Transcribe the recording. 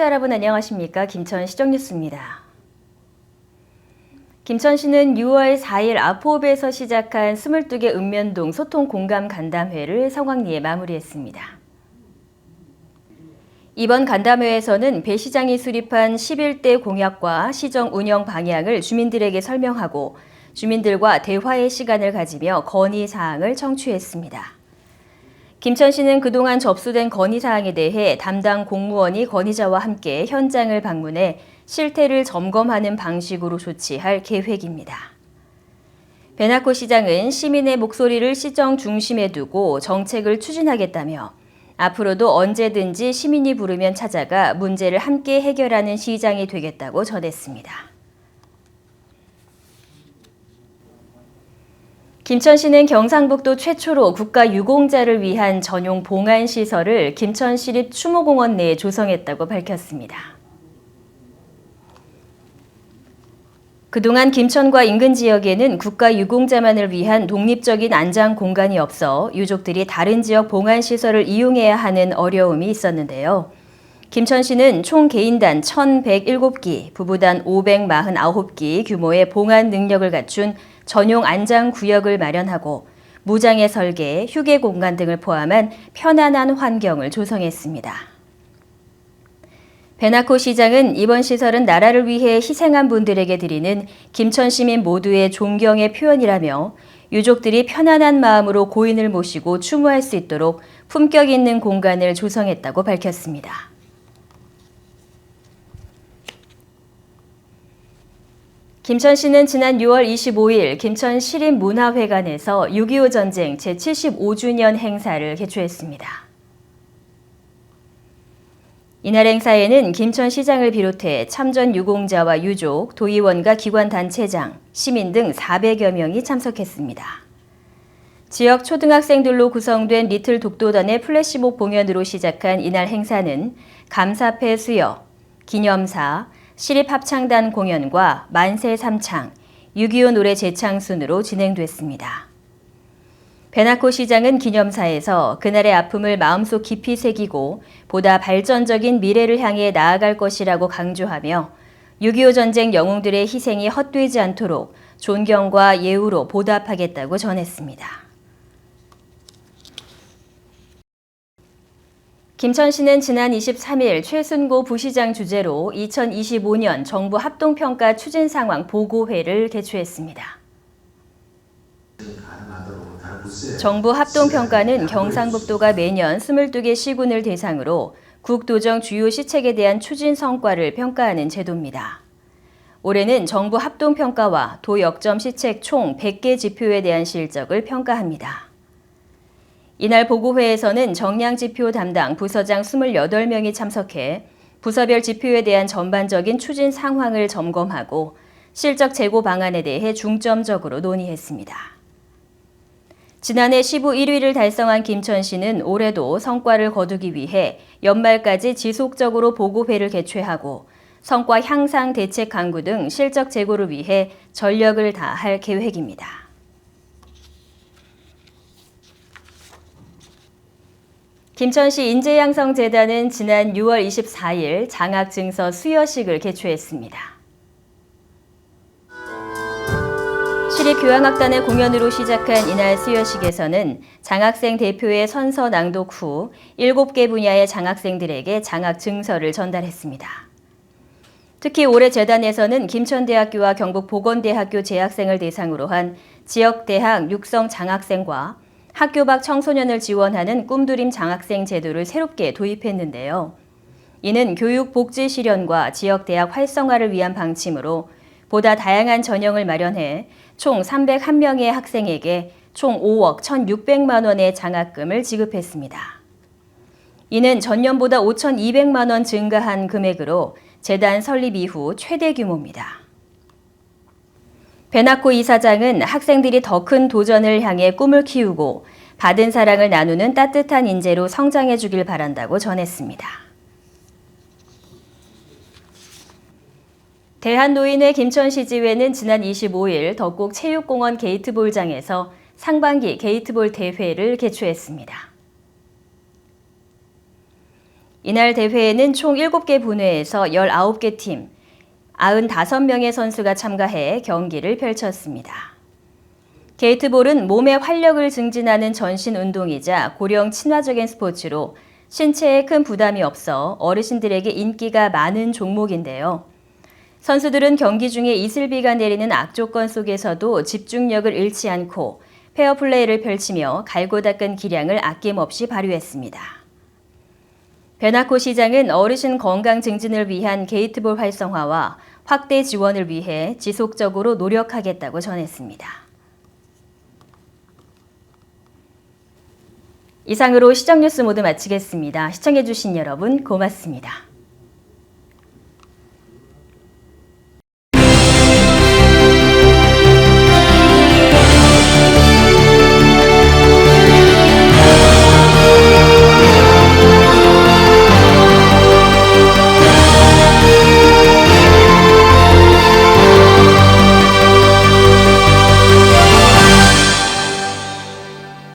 시청자 여러분 안녕하십니까? 김천 시정뉴스입니다. 김천시는 6월 4일 아포읍에서 시작한 22개 읍면동 소통 공감 간담회를 성황리에 마무리했습니다. 이번 간담회에서는 배 시장이 수립한 11대 공약과 시정 운영 방향을 주민들에게 설명하고 주민들과 대화의 시간을 가지며 건의사항을 청취했습니다. 김천시는 그동안 접수된 건의사항에 대해 담당 공무원이 건의자와 함께 현장을 방문해 실태를 점검하는 방식으로 조치할 계획입니다. 배나코 시장은 시민의 목소리를 시정 중심에 두고 정책을 추진하겠다며 앞으로도 언제든지 시민이 부르면 찾아가 문제를 함께 해결하는 시장이 되겠다고 전했습니다. 김천시는 경상북도 최초로 국가유공자를 위한 전용 봉안시설을 김천시립 추모공원 내에 조성했다고 밝혔습니다. 그동안 김천과 인근 지역에는 국가유공자만을 위한 독립적인 안장 공간이 없어 유족들이 다른 지역 봉안시설을 이용해야 하는 어려움이 있었는데요. 김천시는 총 개인단 1,107기, 부부단 549기 규모의 봉안 능력을 갖춘 전용 안장 구역을 마련하고 무장애 설계, 휴게 공간 등을 포함한 편안한 환경을 조성했습니다. 배나코 시장은 이번 시설은 나라를 위해 희생한 분들에게 드리는 김천 시민 모두의 존경의 표현이라며 유족들이 편안한 마음으로 고인을 모시고 추모할 수 있도록 품격 있는 공간을 조성했다고 밝혔습니다. 김천시는 지난 6월 25일 김천시립문화회관에서 6.25 전쟁 제75주년 행사를 개최했습니다. 이날 행사에는 김천시장을 비롯해 참전 유공자와 유족, 도의원과 기관단체장, 시민 등 400여 명이 참석했습니다. 지역 초등학생들로 구성된 리틀 독도단의 플래시몹 공연으로 시작한 이날 행사는 감사패 수여, 기념사, 시립합창단 공연과 만세 삼창, 6.25 노래 재창 순으로 진행됐습니다. 배나코 시장은 기념사에서 그날의 아픔을 마음속 깊이 새기고 보다 발전적인 미래를 향해 나아갈 것이라고 강조하며 6.25 전쟁 영웅들의 희생이 헛되지 않도록 존경과 예우로 보답하겠다고 전했습니다. 김천시는 지난 23일 최순고 부시장 주재로 2025년 정부 합동평가 추진 상황 보고회를 개최했습니다. 정부 합동평가는 경상북도가 매년 22개 시군을 대상으로 국도정 주요 시책에 대한 추진 성과를 평가하는 제도입니다. 올해는 정부 합동평가와 도역점 시책 총 100개 지표에 대한 실적을 평가합니다. 이날 보고회에서는 정량지표 담당 부서장 28명이 참석해 부서별 지표에 대한 전반적인 추진 상황을 점검하고 실적 재고 방안에 대해 중점적으로 논의했습니다. 지난해 시부 1위를 달성한 김천시는 올해도 성과를 거두기 위해 연말까지 지속적으로 보고회를 개최하고 성과 향상 대책 강구 등 실적 재고를 위해 전력을 다할 계획입니다. 김천시 인재양성재단은 지난 6월 24일 장학증서 수여식을 개최했습니다. 시립교향악단의 공연으로 시작한 이날 수여식에서는 장학생 대표의 선서 낭독 후 7개 분야의 장학생들에게 장학증서를 전달했습니다. 특히 올해 재단에서는 김천대학교와 경북보건대학교 재학생을 대상으로 한 지역대학 육성 장학생과 학교 밖 청소년을 지원하는 꿈드림 장학생 제도를 새롭게 도입했는데요. 이는 교육 복지 실현과 지역대학 활성화를 위한 방침으로 보다 다양한 전형을 마련해 총 301명의 학생에게 총 5억 1,600만 원의 장학금을 지급했습니다. 이는 전년보다 5,200만 원 증가한 금액으로 재단 설립 이후 최대 규모입니다. 배나코 이사장은 학생들이 더 큰 도전을 향해 꿈을 키우고 받은 사랑을 나누는 따뜻한 인재로 성장해 주길 바란다고 전했습니다. 대한노인회 김천시지회는 지난 25일 덕곡 체육공원 게이트볼장에서 상반기 게이트볼 대회를 개최했습니다. 이날 대회에는 총 7개 분회에서 19개 팀, 95명의 선수가 참가해 경기를 펼쳤습니다. 게이트볼은 몸의 활력을 증진하는 전신 운동이자 고령 친화적인 스포츠로 신체에 큰 부담이 없어 어르신들에게 인기가 많은 종목인데요. 선수들은 경기 중에 이슬비가 내리는 악조건 속에서도 집중력을 잃지 않고 페어플레이를 펼치며 갈고 닦은 기량을 아낌없이 발휘했습니다. 베나코 시장은 어르신 건강 증진을 위한 게이트볼 활성화와 확대 지원을 위해 지속적으로 노력하겠다고 전했습니다. 이상으로 시정뉴스 모두 마치겠습니다. 시청해주신 여러분 고맙습니다.